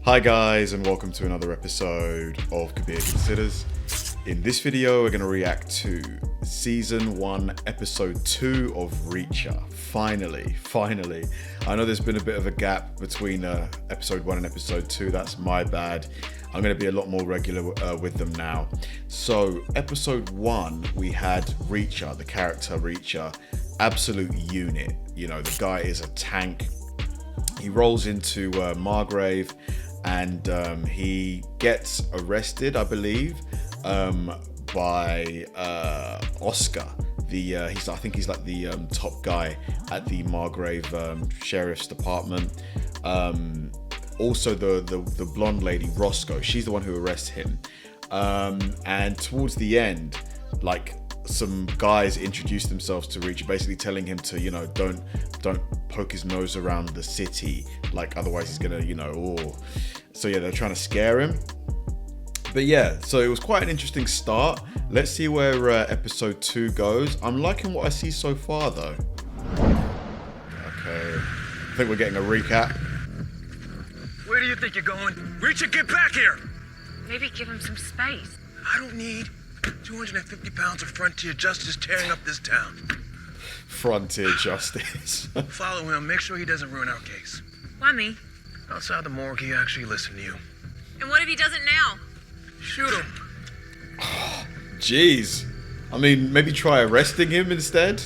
Hi guys, and welcome to another episode of Kabir Considers. In this video, we're going to react to Season 1, Episode 2 of Reacher. Finally. I know there's been a bit of a gap between Episode 1 and Episode 2. That's my bad. I'm going to be a lot more regular with them now. So, Episode 1, we had Reacher, the character Reacher, absolute unit. You know, the guy is a tank. He rolls into Margrave and he gets arrested, I believe, by Oscar. I think he's like the top guy at the Margrave Sheriff's Department. Also, the blonde lady Roscoe, she's the one who arrests him. And towards the end, like, some guys introduce themselves to Reacher, basically telling him to, don't poke his nose around the city, like otherwise he's gonna, So yeah, they're trying to scare him. But yeah, so it was quite an interesting start. Let's see where episode 2 goes. I'm liking what I see so far, though. Okay, I think we're getting a recap. Where do you think you're going? Reacher, get back here! Maybe give him some space. I don't need 250 pounds of frontier justice tearing up this town. Frontier justice. Follow him, make sure he doesn't ruin our case. Why me? Outside the morgue, he actually listened to you. And what if he doesn't now? Shoot him. Jeez. I mean, maybe try arresting him instead?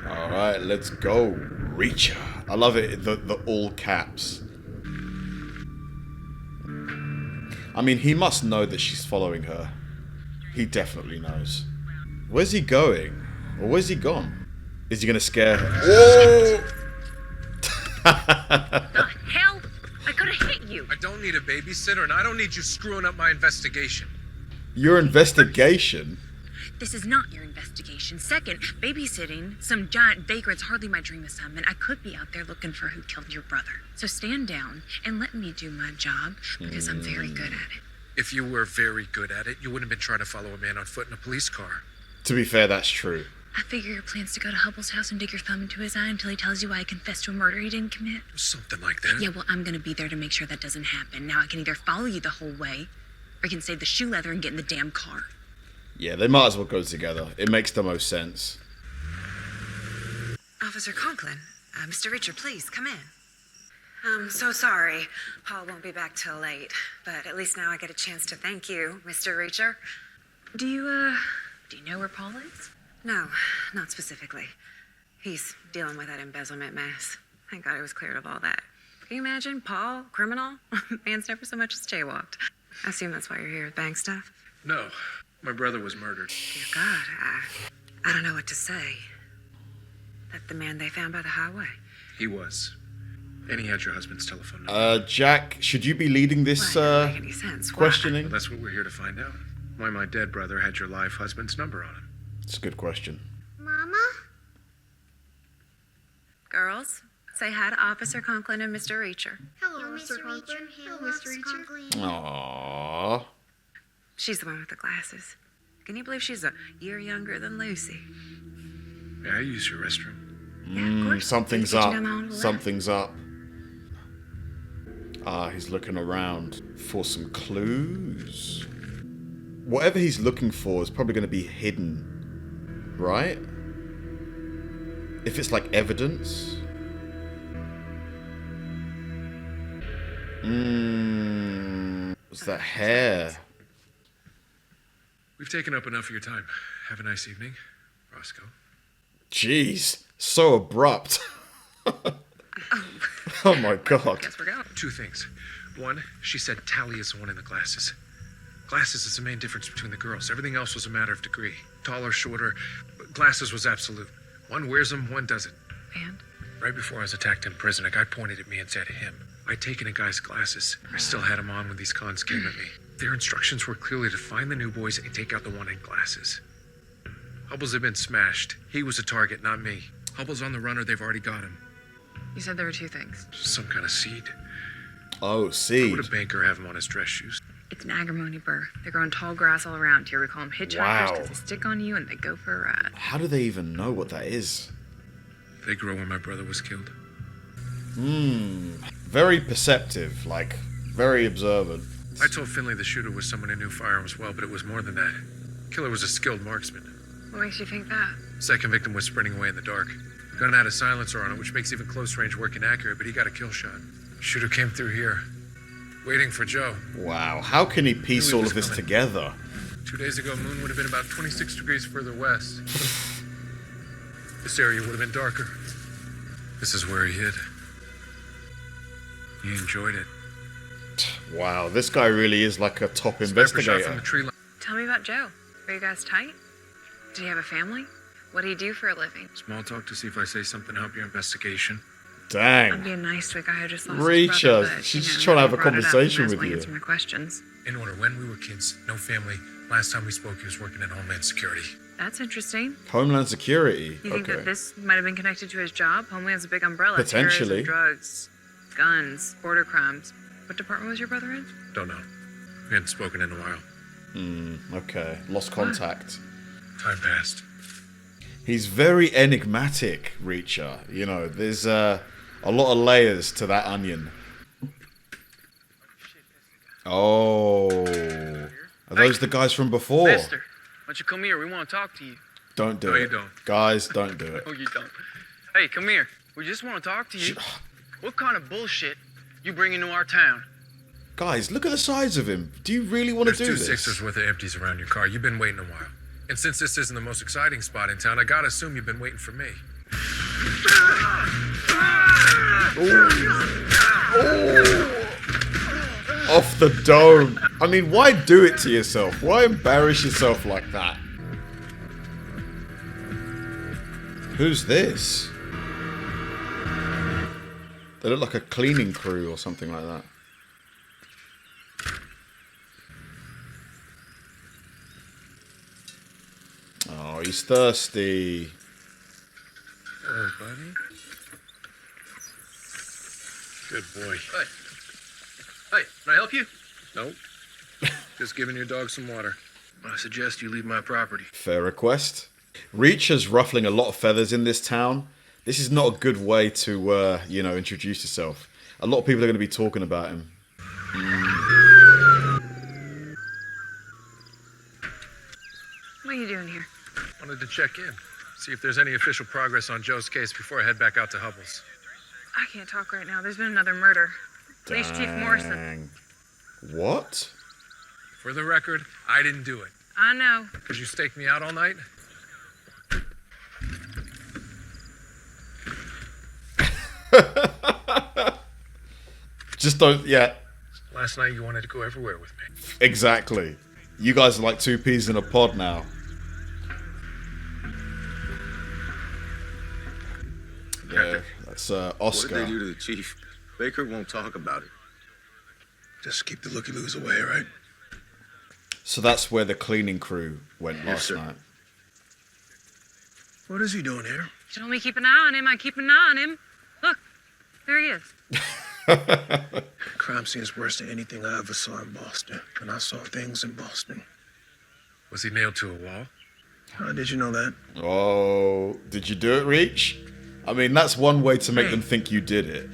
Alright, let's go. Reacher. I love it, the all caps. I mean, he must know that she's following her. He definitely knows. Where's he going? Or where's he gone? Is he gonna scare her? Whoa! The hell? I could have hit you. I don't need a babysitter, and I don't need you screwing up my investigation. Your investigation? This is not your investigation. Second, babysitting some giant vagrant's hardly my dream assignment. I could be out there looking for who killed your brother. So stand down and let me do my job, because I'm very good at it. If you were very good at it, you wouldn't have been trying to follow a man on foot in a police car. To be fair, that's true. I figure your plan's to go to Hubble's house and dig your thumb into his eye until he tells you why he confessed to a murder he didn't commit. Something like that. Yeah, well, I'm gonna be there to make sure that doesn't happen. Now I can either follow you the whole way, or I can save the shoe leather and get in the damn car. Yeah, they might as well go together. It makes the most sense. Officer Conklin, Mr. Reacher, please, come in. I'm so sorry. Paul won't be back till late, but at least now I get a chance to thank you, Mr. Reacher. Do you know where Paul is? No, not specifically. He's dealing with that embezzlement mess. Thank God he was cleared of all that. Can you imagine? Paul, criminal? Man's never so much as jaywalked. I assume that's why you're here with bank stuff? No, my brother was murdered. Dear God, I don't know what to say. That the man they found by the highway? He was. And he had your husband's telephone number. Jack, should you be leading this Well, it doesn't make any sense. Why? questioning? Well, that's what we're here to find out. Why my dead brother had your live husband's number on him. It's a good question. Mama? Girls, say hi to Officer Conklin and Mr. Reacher. Hello, Mr. Conklin. Hello, Mr. Reacher. Aww. She's the one with the glasses. Can you believe she's a year younger than Lucy? Yeah, I use your restroom. Yeah, of course. Something's Teaching up. them how to laugh. Something's up. He's looking around for some clues. Whatever he's looking for is probably going to be hidden, right? If it's like evidence. What's that hair? We've taken up enough of your time. Have a nice evening, Roscoe. Jeez, so abrupt. Oh my God. Guess we're going. Two things. One, she said Tally is the one in the glasses. Glasses is the main difference between the girls. Everything else was a matter of degree. Taller, shorter. Glasses was absolute. One wears them, one doesn't. And? Right before I was attacked in prison, a guy pointed at me and said him. I'd taken a guy's glasses. I still had them on when these cons came at me. Their instructions were clearly to find the new boys and take out the one in glasses. Hubble's had been smashed. He was a target, not me. Hubble's on the run or they've already got him. You said there were two things. Some kind of seed. Oh, How seed. would a banker have him on his dress shoes? It's an agrimony burr. They're growing tall grass all around here. We call them hitchhikers Wow. because they stick on you and they go for a ride. How do they even know what that is? They grew when my brother was killed. very perceptive, like very observant. I told Finley the shooter was someone who knew firearms well, but it was more than that. Killer was a skilled marksman. What makes you think that? Second victim was sprinting away in the dark. The gun had a silencer on it, which makes even close range work inaccurate, but he got a kill shot. Shooter came through here, waiting for Joe. Wow, how can he piece Knew he all was of this coming. together? 2 days ago, moon would have been about 26 degrees further west. This area would have been darker. This is where he hid. He enjoyed it. Wow, this guy really is like a top Sniper shot from investigator. the tree line. Tell me about Joe. Are you guys tight? Did he have a family? What do he do for a living? Small talk to see if I say something to help your investigation. I'm Dang. being nice to a guy who just lost his Reach brother, us. but, She's you know, just trying to have a he brought it up conversation and with might as well you. answer my questions. In order, when we were kids, no family. Last time we spoke, he was working in Homeland Security. That's interesting. Homeland Security. You think Okay. that this might have been connected to his job? Homeland's a big umbrella. Potentially. Terrorism, drugs, guns, border crimes. What department was your brother in? Don't know. We hadn't spoken in a while. Okay, lost contact. Time passed. He's very enigmatic, Reacher. You know, there's a lot of layers to that onion. Oh, are those the guys from before? Mister, why don't you come here? We want to talk to you. Don't do No, it. you don't. Guys, don't do it. Oh, you don't. Hey, come here. We just want to talk to you. What kind of bullshit you bring into our town? Guys, look at the size of him. Do you really want to There's do two this? sixers worth of empties around your car. You've been waiting a while. And since this isn't the most exciting spot in town, I gotta assume you've been waiting for me. Off the dome. I mean, why do it to yourself? Why embarrass yourself like that? Who's this? They look like a cleaning crew or something like that. Oh, he's thirsty. Oh, buddy. Good boy. Hey. Hey, can I help you? Nope. Just giving your dog some water. I suggest you leave my property. Fair request. Reacher's ruffling a lot of feathers in this town. This is not a good way to, introduce yourself. A lot of people are going to be talking about him. What are you doing here? Wanted to check in. See if there's any official progress on Joe's case before I head back out to Hubble's. I can't talk right now. There's been another murder. Police Chief Morrison. Dang. What? For the record, I didn't do it. I know. Because you staked me out all night? Just don't, yeah, Last night you wanted to go everywhere with me. exactly. You guys are like two peas in a pod now. Yeah, that's What Oscar. did they do to the chief? Baker won't talk about it. Just keep the looky-loos away, right? So that's where the cleaning crew went Yes, last sir. night. What is he doing here? You told me keep an eye on him. I keep an eye on him. Look, there he is. Crime scene's worse than anything I ever saw in Boston. And I saw things in Boston. Was he nailed to a wall? How did you know that? Oh, did you do it, Reach? I mean, that's one way to make them think you did it.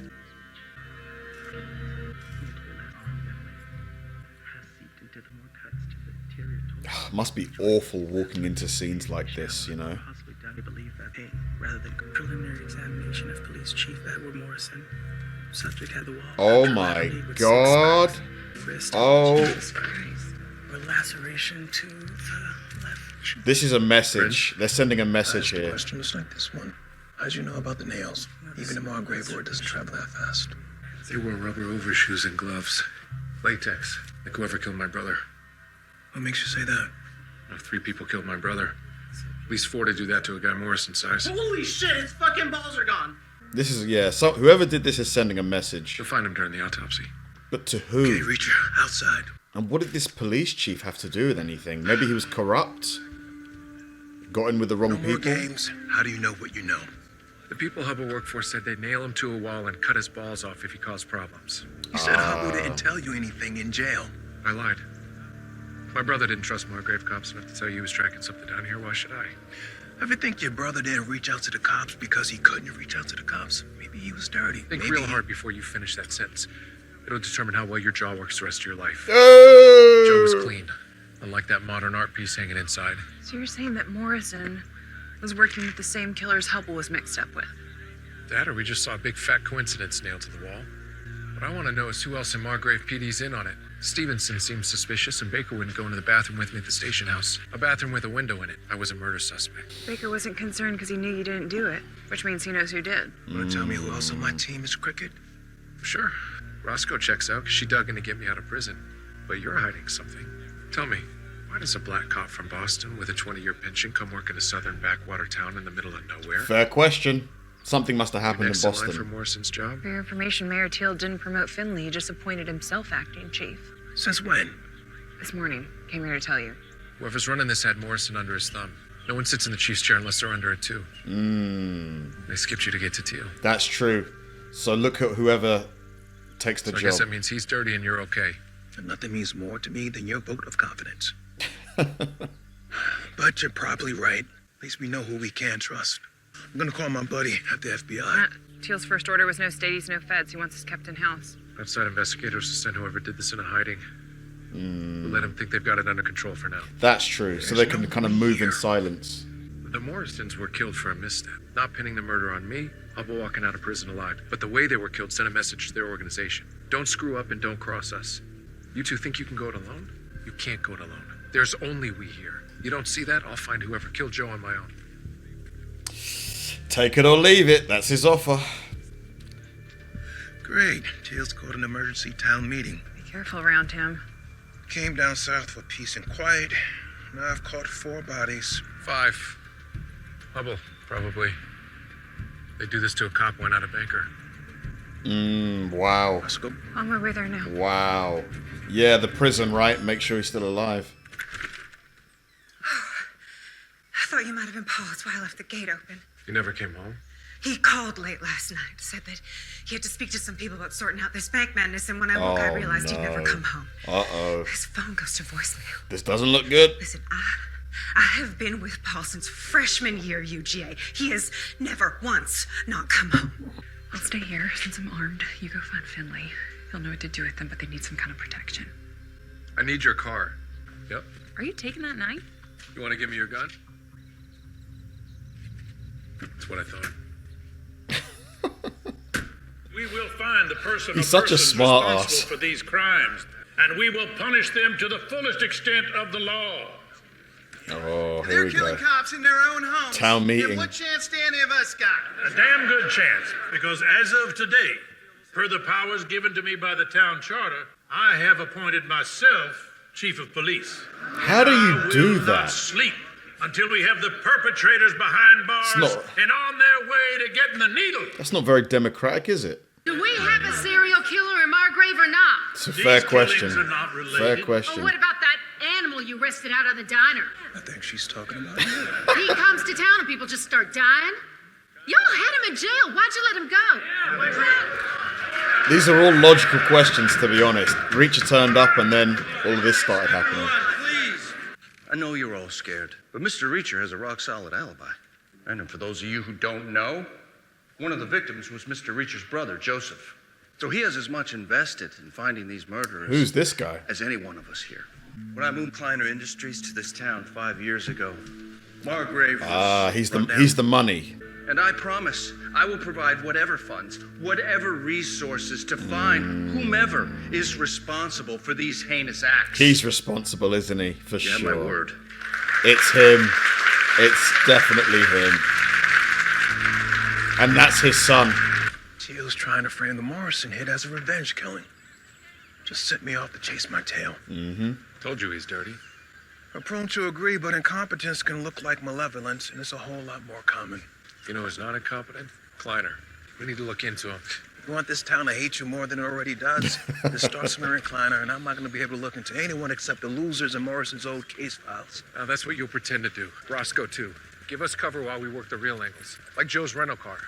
Must be awful walking into scenes like this, you know? Possibly done to believe that pain, rather than preliminary examination of Police Chief Edward Morrison. Subject had the wall. Oh my God. Wrist, Oh. Jesus Christ. Or laceration to the left. This is a message. They're sending a message I asked a here. question just like this one. How'd you know about the nails? Even a Margrave word doesn't travel that fast. They wore rubber overshoes and gloves. Latex. Like whoever killed my brother. What makes you say that? Now, 3 people killed my brother. At least 4 to do that to a guy Morrison size. Holy shit, his fucking balls are gone! This is, yeah, so whoever did this is sending a message. You'll find him during the autopsy. But to Okay, who? Reacher, outside. And what did this police chief have to do with anything? Maybe he was corrupt? Got in with the wrong No more people? games. How do you know what you know? The people Hubble worked for said they'd nail him to a wall and cut his balls off if he caused problems. You said Hubble didn't tell you anything in jail. I lied. My brother didn't trust Margrave cops enough to tell you he was tracking something down here. Why should I? Ever think your brother didn't reach out to the cops because he couldn't reach out to the cops? Maybe he was dirty. Think real hard before you finish that sentence. It'll determine how well your jaw works the rest of your life. Joe was clean, unlike that modern art piece hanging inside. So you're saying that Morrison was working with the same killers Hubble was mixed up with? That, or we just saw a big fat coincidence nailed to the wall. What I want to know is who else in Margrave PD's in on it. Stevenson seems suspicious, and Baker wouldn't go into the bathroom with me at the station house. A bathroom with a window in it. I was a murder suspect. Baker wasn't concerned because he knew you didn't do it, which means he knows who did. Wanna tell me who else on my team is crooked? Sure. Roscoe checks out because she dug in to get me out of prison. But you're hiding something. Tell me, why does a black cop from Boston with a 20-year pension come work in a southern backwater town in the middle of nowhere? Fair question. Something must have happened in Next in line for Boston. Morrison's job? For your information, Mayor Teal didn't promote Finley. He just appointed himself acting chief. Since when? This morning. Came here to tell you. Whoever's running this had Morrison under his thumb. No one sits in the chief's chair unless they're under it too. They skipped you to get to Teal. That's true. So look at whoever takes the So I job. guess that means he's dirty and you're okay. And nothing means more to me than your vote of confidence. But you're probably right. At least we know who we can trust. I'm gonna call my buddy at the FBI. Teal's first order was no stadies, no feds. He wants us kept in house. Outside investigators will send whoever did this into hiding. We'll let them think they've got it under control for now. That's true. So they can kind of move in silence. The Morrisons were killed for a misstep. Not pinning the murder on me, Hubble walking out of prison alive. But the way they were killed sent a message to their organization. Don't screw up and don't cross us. You two think you can go it alone? You can't go it alone. There's only we here. You don't see that? I'll find whoever killed Joe on my own. Take it or leave it. That's his offer. Great. Teal's called an emergency town meeting. Be careful around him. Came down south for peace and quiet. Now I've caught 4 bodies. 5. Hubble, probably. They do this to a cop, why not a banker? Wow. Roscoe? On my way there now. Wow. Yeah, the prison, right? Make sure he's still alive. I thought you might have been Paul. That's why I left the gate open. You never came home? He called late last night, said that he had to speak to some people about sorting out this bank madness, and when I woke, I realized he'd never come home. Uh-oh. His phone goes to voicemail. This doesn't look good. Listen, I have been with Paul since freshman year UGA. He has never once not come home. I'll stay here since I'm armed. You go find Finley. He'll know what to do with them, but they need some kind of protection. I need your car. Yep. Are you taking that knife? You want to give me your gun? That's what I thought. We will find the person He's such a smart responsible ass. for these crimes, and we will punish them to the fullest extent of the law. Oh, here They're we killing go. cops in their own homes. Town meeting. And what chance do any of us got? A damn good chance, because as of today, per the powers given to me by the town charter, I have appointed myself chief of police. How do you I do will not that? sleep until we have the perpetrators behind bars It's not- and on their way to getting the needle. That's not very democratic, is it? Do we have a serial killer in Margrave or not? It's a fair question. Killings are not related. Fair Oh, question. what about that animal you arrested out of the diner? I think she's talking about He comes to town and people just start dying. Y'all had him in jail. Why'd you let him go? These are all logical questions, to be honest. Reacher turned up and then all of this started happening. Please. I know you're all scared, but Mr. Reacher has a rock-solid alibi. And for those of you who don't know, one of the victims was Mr. Reacher's brother, Joseph. So he has as much invested in finding these murderers Who's this guy? as any one of us here. When I moved Kleiner Industries to this town 5 years ago, Margrave was He's run down. the money. And I promise I will provide whatever funds, whatever resources to find whomever is responsible for these heinous acts. He's responsible, isn't he? For You have sure. my word. It's him. It's definitely him. And that's his son. Teal's trying to frame the Morrison hit as a revenge killing. Just set me off to chase my tail. Told you he's dirty. I'm prone to agree, but incompetence can look like malevolence, and it's a whole lot more common. You know who's not incompetent? Kleiner. We need to look into him. If you want this town to hate you more than it already does, just start smearing Kleiner, and I'm not going to be able to look into anyone except the losers in Morrison's old case files. Now that's what you'll pretend to do. Roscoe, too. Give us cover while we work the real angles. Like Joe's rental car.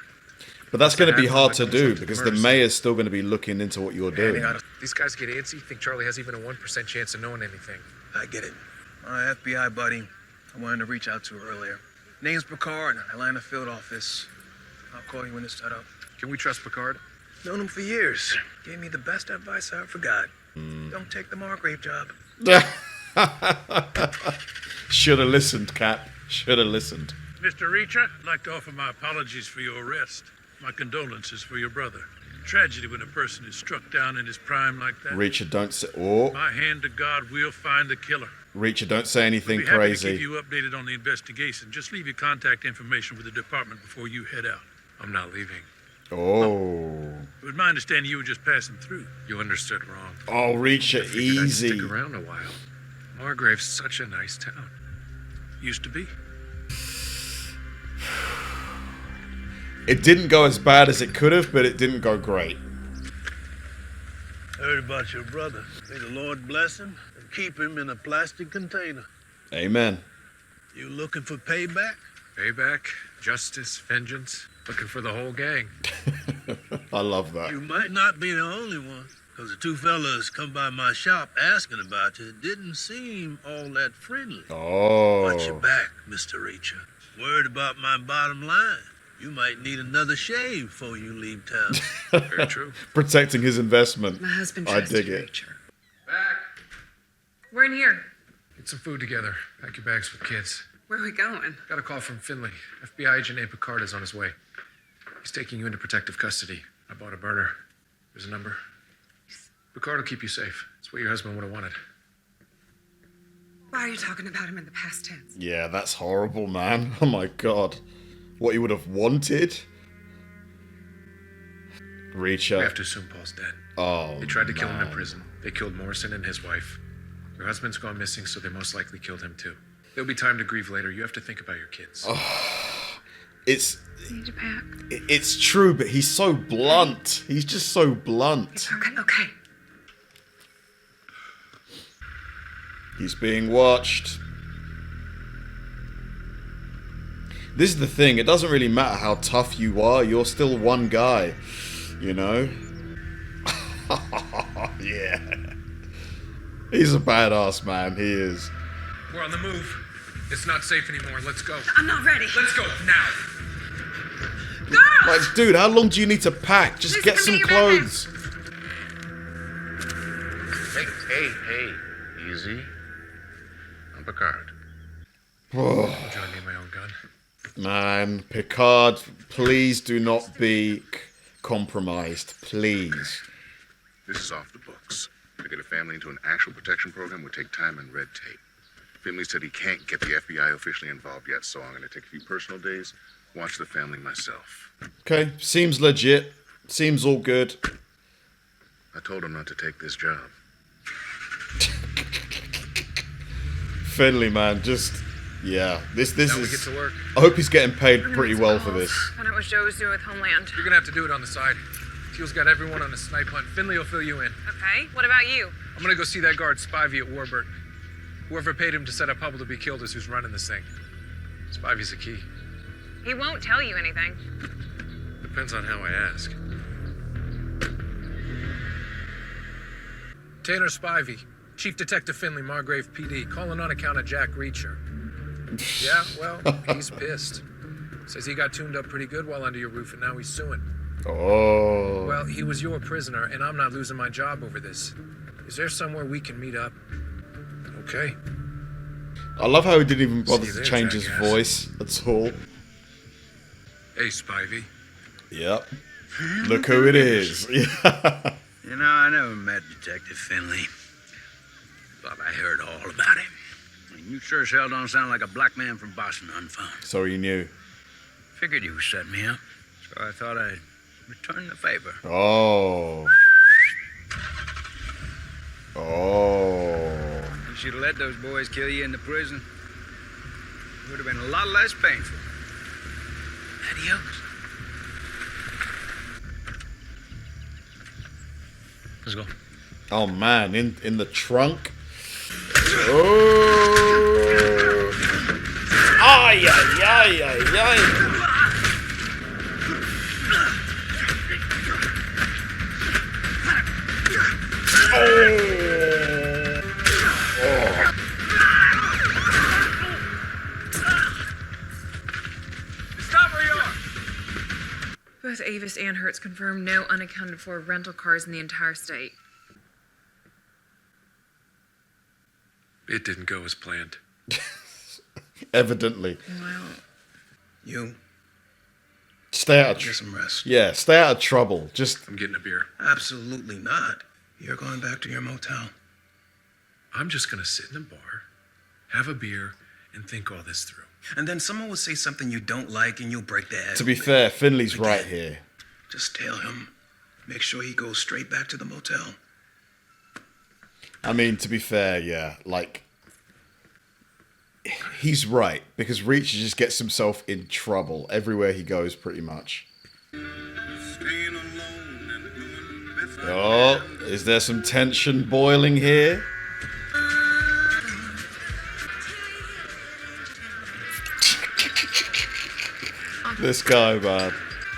But that's going to be Acting hard like to we're do something because the worse. mayor's still going to be looking into what you're doing. These guys get antsy, think Charlie has even a 1% chance of knowing anything. I get it. My FBI buddy, I wanted to reach out to earlier. Name's Picard, Atlanta field office. I'll call you when it's set up. Can we trust Picard? Known him for years. Gave me the best advice I ever got. Don't take the Margrave job. Should have listened, Cap. Should have listened. Mr. Reacher, I'd like to offer my apologies for your arrest. My condolences for your brother. Tragedy when a person is struck down in his prime like that. Reacher, don't say... Oh. My hand to God, we'll find the killer. Reacher, don't say anything We'll be happy crazy. to keep you updated on the investigation. Just leave your contact information with the department before you head out. I'm not leaving. Oh. It was my understanding you were just passing through. You understood wrong. Oh, Reacher, I figured I'd easy. stick around a while. Margrave's such a nice town. Used to be. It didn't go as bad as it could have, but it didn't go great. Heard about your brother. May the Lord bless him and keep him in a plastic container. Amen. You looking for payback? Payback, justice, vengeance. Looking for the whole gang. I love that. You might not be the only one. Because the two fellas come by my shop asking about you. It didn't seem all that friendly. Oh. Watch your back, Mr. Reacher. Worried about my bottom line. You might need another shave before you leave town. Very true. Protecting his investment. My husband I trusted dig it. Reacher. Back. We're in here. Get some food together. Pack your bags with kids. Where are we going? Got a call from Finley. FBI agent named Picard is on his way. He's taking you into protective custody. I bought a burner. There's a number. Picard will keep you safe. It's what your husband would have wanted. Why are you talking about him in the past tense? Yeah, that's horrible, man. Oh my god. What he would have wanted? Reacher. We have to assume Paul's dead. Oh, They tried to kill him in man. prison. They killed Morrison and his wife. Your husband's gone missing, so they most likely killed him too. There'll be time to grieve later. You have to think about your kids. It's... I need to pack. It's true, but he's so blunt. He's just so blunt. Okay. He's being watched. This is the thing. It doesn't really matter how tough you are. You're still one guy. You know? Yeah. He's a badass, man. He is. We're on the move. It's not safe anymore. Let's go. I'm not ready. Let's go now. Like, dude, how long do you need to pack? Just Please get come some get your clothes. Hey. Easy. I'm Picard. Oh, Would you need my own gun? man, Picard, please do not be compromised. Please. This is off the books. To get a family into an actual protection program would take time and red tape. Finley said he can't get the FBI officially involved yet, so I'm going to take a few personal days, watch the family myself. Okay, seems legit. Seems all good. I told him not to take this job. Finley, man, just... Yeah, this Now we is... get to work. I hope he's getting paid pretty well for this. Found out what Joe was doing with Homeland. You're gonna have to do it on the side. Teal's got everyone on a snipe hunt. Finley will fill you in. Okay, what about you? I'm gonna go see that guard Spivey at Warburton. Whoever paid him to set up Hubble to be killed is who's running this thing. Spivey's the key. He won't tell you anything. Depends on how I ask. Tanner Spivey, Chief Detective Finley, Margrave PD, calling on account of Jack Reacher. Yeah, well, he's pissed. Says he got tuned up pretty good while under your roof and now he's suing. Oh. Well, he was your prisoner and I'm not losing my job over this. Is there somewhere we can meet up? Okay. I love how he didn't even bother See you to there, change his jackass. voice at all. Hey, Spivey. Yep. Look who it is. Yeah. You know, I never met Detective Finley, but I heard all about him. And you sure as hell don't sound like a black man from Boston unfound. So he knew. Figured you set me up, so I thought I'd return the favor. Oh. Oh. You should have let those boys kill you in the prison. It would have been a lot less painful. Adios. Let's go. Oh man, in the trunk. Oh. Ay, ay, ay, ay, ay. But Avis and Hertz confirmed no unaccounted for rental cars in the entire state. It didn't go as planned. Evidently. Well, You Stay out get of some rest. Yeah, stay out of trouble. Just I'm getting a beer. Absolutely not. You're going back to your motel. I'm just gonna sit in a bar, have a beer, and think all this through. And then someone will say something you don't like and you'll break their head. to be fair, Finley's right here. Just tell him. Make sure he goes straight back to the motel. I mean, to be fair, yeah, like he's right because Reacher just gets himself in trouble everywhere he goes, pretty much. Oh, is there some tension boiling here? This guy, man.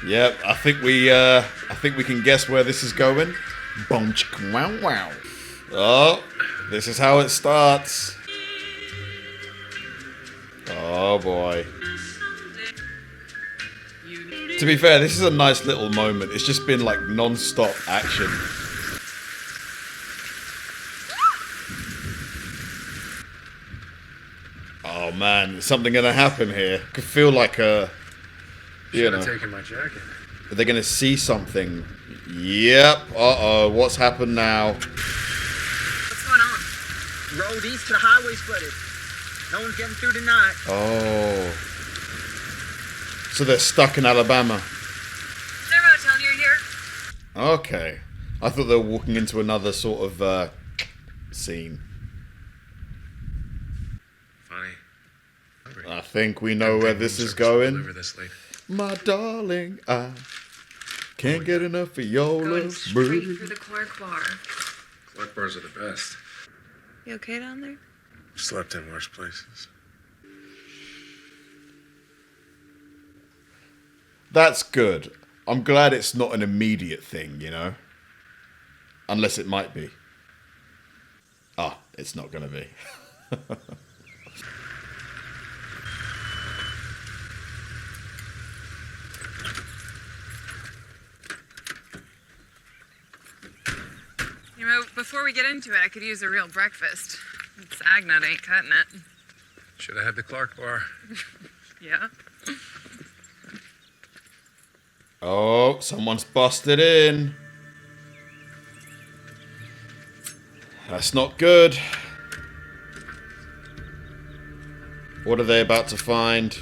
Yep, I think we can guess where this is going. Bonch, wow, wow. Oh, this is how it starts. Oh boy. To be fair, this is a nice little moment. It's just been like non-stop action. Oh man, is something gonna happen here? I could feel like a, you know, Taking my jacket. are they gonna see something? Yep. Uh-oh, what's happened now? What's going on? Road east to the highway's flooded. No one's getting through tonight. Oh. So they're stuck in Alabama. is there a motel near here? Okay. I thought they were walking into another sort of scene. Funny. I think we know where this is going. My darling, I can't get enough of your Going love. straight for the Clark Bar. Clark bars are the best. You okay down there? Slept in worse places. That's good. I'm glad it's not an immediate thing, you know? Unless it might be. Ah, it's not gonna be. You know, before we get into it, I could use a real breakfast. Sagnut ain't cutting it. Should have had the Clark bar. Yeah. Oh, someone's busted in. That's not good. What are they about to find?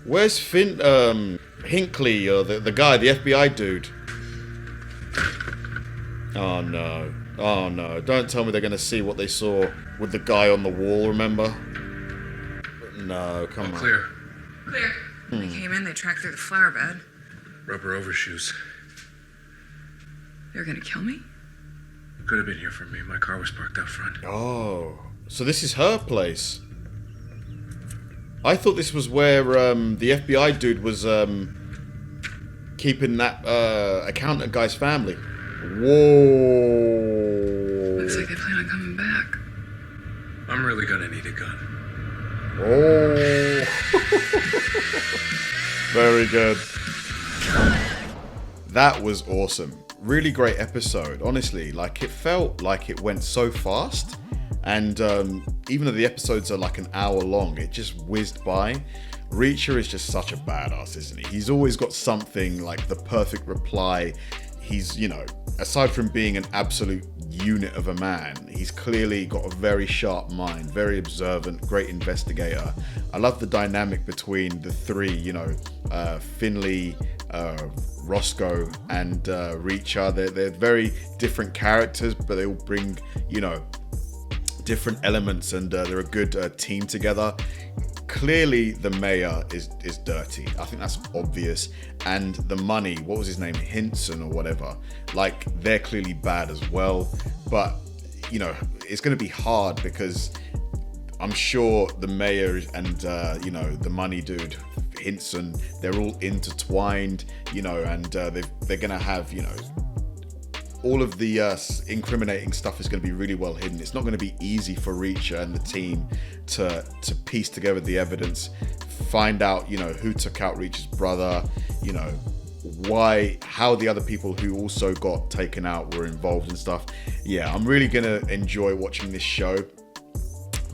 Where's Hinckley, or the guy, the FBI dude? Oh no. Oh no. Don't tell me they're gonna see what they saw with the guy on the wall, remember? No, come on. Clear. Clear. They came in, they tracked through the flower bed. Rubber overshoes. They're gonna kill me? Could have been here for me. My car was parked out front. Oh, so this is her place. I thought this was where the FBI dude was keeping that accountant guy's family. Whoa. Looks like they plan on coming back. I'm really gonna need a gun. Oh. Very good. That was awesome. Really great episode, honestly. Like, it felt like it went so fast. And even though the episodes are like an hour long, it just whizzed by. Reacher is just such a badass, isn't he? He's always got something, like the perfect reply. He's, you know, aside from being an absolute unit of a man, he's clearly got a very sharp mind, very observant, great investigator. I love the dynamic between the three, you know, Finley, Roscoe, and Reacher. They're very different characters, but they all bring, you know, different elements, and they're a good team together. Clearly the mayor is dirty. I think that's obvious. And the money, what was his name, Hinson or whatever, like, they're clearly bad as well. But, you know, it's going to be hard because I'm sure the mayor and you know, the money dude Hinson, they're all intertwined, you know, and they're going to have, you know, all of the incriminating stuff is going to be really well hidden. It's not going to be easy for Reacher and the team to piece together the evidence, find out, you know, who took out Reacher's brother, you know, how the other people who also got taken out were involved and stuff. Yeah, I'm really going to enjoy watching this show.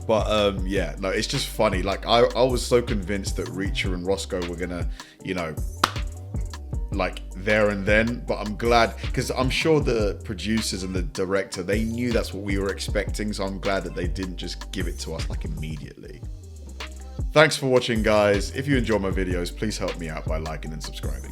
But yeah, no, it's just funny. Like I was so convinced that Reacher and Roscoe were gonna, you know, like there and then, but I'm glad, because I'm sure the producers and the director, they knew that's what we were expecting, so I'm glad that they didn't just give it to us like immediately. Thanks for watching, guys. If you enjoy my videos, please help me out by liking and subscribing.